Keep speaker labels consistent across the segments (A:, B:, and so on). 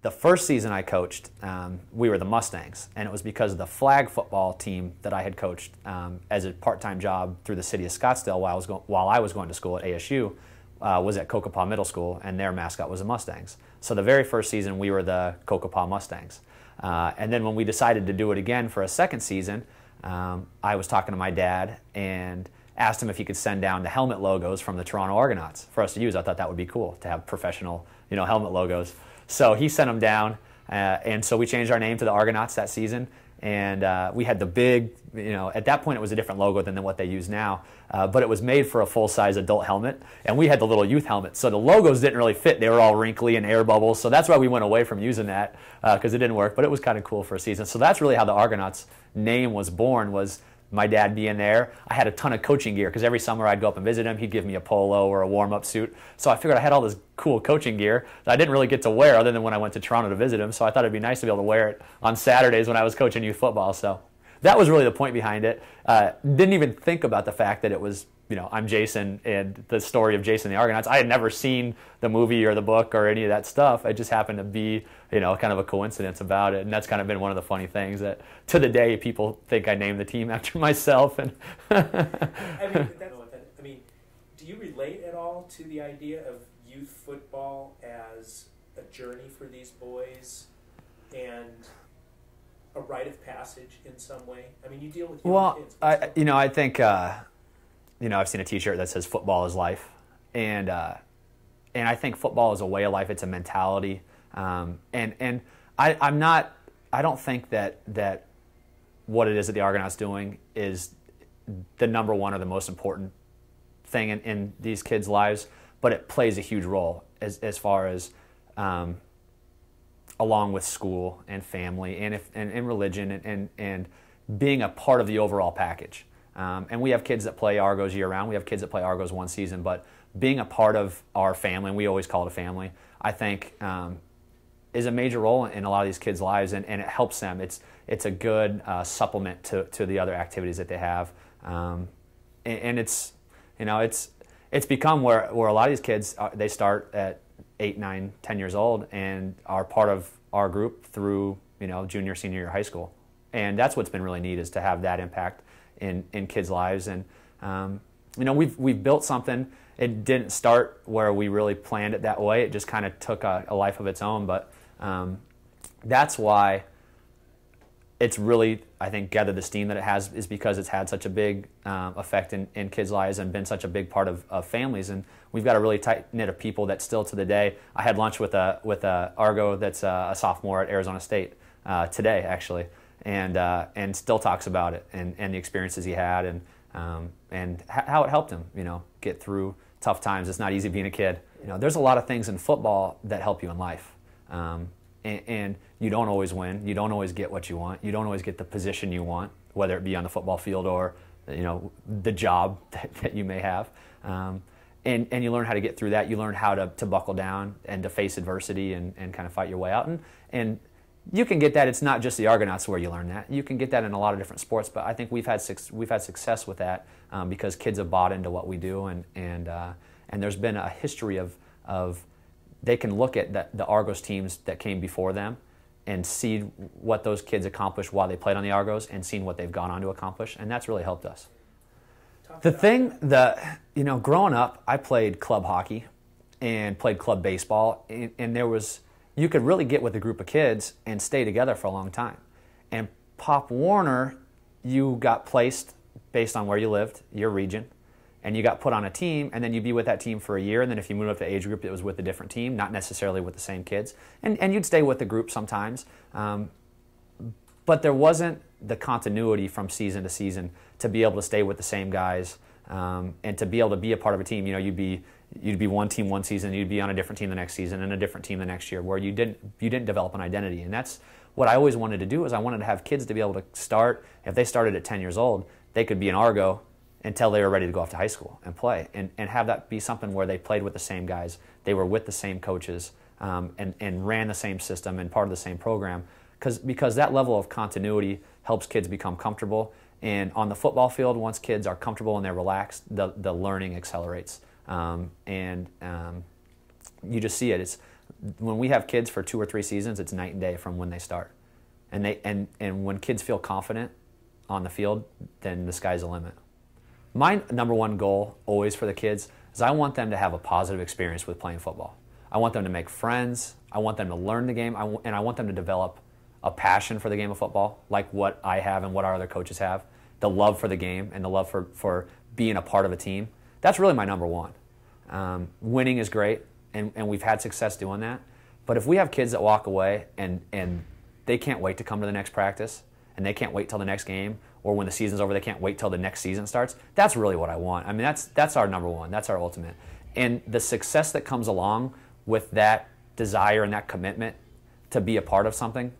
A: The first season I coached, we were the Mustangs, and it was because of the flag football team that I had coached as a part-time job through the city of Scottsdale while I was going to school at ASU, was at Kokopah Middle School, and their mascot was the Mustangs. So the very first season, we were the Kokopah Mustangs. And then when we decided to do it again for a second season, I was talking to my dad and asked him if he could send down the helmet logos from the Toronto Argonauts for us to use. I thought that would be cool to have professional, helmet logos. So he sent them down, and so we changed our name to the Argonauts that season. And we had the big, at that point it was a different logo than what they use now, but it was made for a full-size adult helmet, and we had the little youth helmet. So the logos didn't really fit. They were all wrinkly and air bubbles, so that's why we went away from using that, because it didn't work, but it was kind of cool for a season. So that's really how the Argonauts name was born, was my dad being there. I had a ton of coaching gear because every summer I'd go up and visit him. He'd give me a polo or a warm-up suit. So I figured I had all this cool coaching gear that I didn't really get to wear other than when I went to Toronto to visit him. So I thought it'd be nice to be able to wear it on Saturdays when I was coaching youth football. So that was really the point behind it. Didn't even think about the fact that it was, I'm Jason and the story of Jason and the Argonauts. I had never seen the movie or the book or any of that stuff. It just happened to be, kind of a coincidence about it. And that's kind of been one of the funny things that to the day people think I named the team after myself. And
B: do you relate at all to the idea of youth football as a journey for these boys and a rite of passage in some way? I mean, you deal with young kids.
A: I think, I've seen a T-shirt that says "Football is life," and I think football is a way of life. It's a mentality, and I don't think that what it is that the Argonauts doing is the number one or the most important thing in these kids' lives, but it plays a huge role as far as along with school and family and religion and being a part of the overall package. And we have kids that play Argos year-round. We have kids that play Argos one season. But being a part of our family, and we always call it a family, I think is a major role in a lot of these kids' lives, and it helps them. It's a good supplement to the other activities that they have. And it's become where a lot of these kids, they start at 8, 9, 10 years old and are part of our group through, junior, senior year of high school. And that's what's been really neat, is to have that impact in kids' lives. And we've built something. It didn't start where we really planned it that way. It just kind of took a life of its own. But that's why it's really, I think, gathered the steam that it has, is because it's had such a big effect in kids' lives and been such a big part of families. And we've got a really tight knit of people that still to the day. I had lunch with a Argo that's a sophomore at Arizona State today, actually. And still talks about it and the experiences he had and how it helped him, get through tough times. It's not easy being a kid. There's a lot of things in football that help you in life, and you don't always win. You don't always get what you want. You don't always get the position you want, whether it be on the football field or the job that you may have. And you learn how to get through that. You learn how to buckle down and to face adversity and kind of fight your way out. And you can get that. It's not just the Argonauts where you learn that. You can get that in a lot of different sports, but I think we've had success with that because kids have bought into what we do, and there's been a history of they can look at the Argos teams that came before them and see what those kids accomplished while they played on the Argos and seen what they've gone on to accomplish, and that's really helped us. Growing up, I played club hockey and played club baseball, and there was. You could really get with a group of kids and stay together for a long time. And Pop Warner, you got placed based on where you lived, your region, and you got put on a team, and then you'd be with that team for a year, and then if you moved up to age group, it was with a different team, not necessarily with the same kids. And you'd stay with the group sometimes. But there wasn't the continuity from season to season to be able to stay with the same guys and to be able to be a part of a team. You'd be one team one season, you'd be on a different team the next season, and a different team the next year, where you didn't develop an identity. And that's what I always wanted to do, is I wanted to have kids to be able to start. If they started at 10 years old, they could be an Argo until they were ready to go off to high school and play, and have that be something where they played with the same guys, they were with the same coaches, and ran the same system and part of the same program, because that level of continuity helps kids become comfortable. And on the football field, once kids are comfortable and they're relaxed, the learning accelerates. You just see it. When we have kids for 2 or 3 seasons, it's night and day from when they start. And when kids feel confident on the field, then the sky's the limit. My number one goal always for the kids is I want them to have a positive experience with playing football. I want them to make friends. I want them to learn the game. And I want them to develop a passion for the game of football, like what I have and what our other coaches have. The love for the game and the love for being a part of a team. That's really my number one. Winning is great, and we've had success doing that. But if we have kids that walk away and they can't wait to come to the next practice, and they can't wait till the next game, or when the season's over, they can't wait till the next season starts, that's really what I want. I mean, that's our number one. That's our ultimate. And the success that comes along with that desire and that commitment to be a part of something,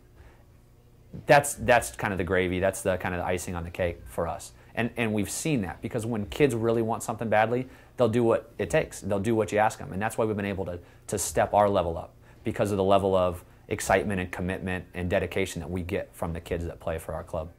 A: that's kind of the gravy. That's the kind of the icing on the cake for us. And we've seen that, because when kids really want something badly, they'll do what it takes. They'll do what you ask them. And that's why we've been able to step our level up, because of the level of excitement and commitment and dedication that we get from the kids that play for our club.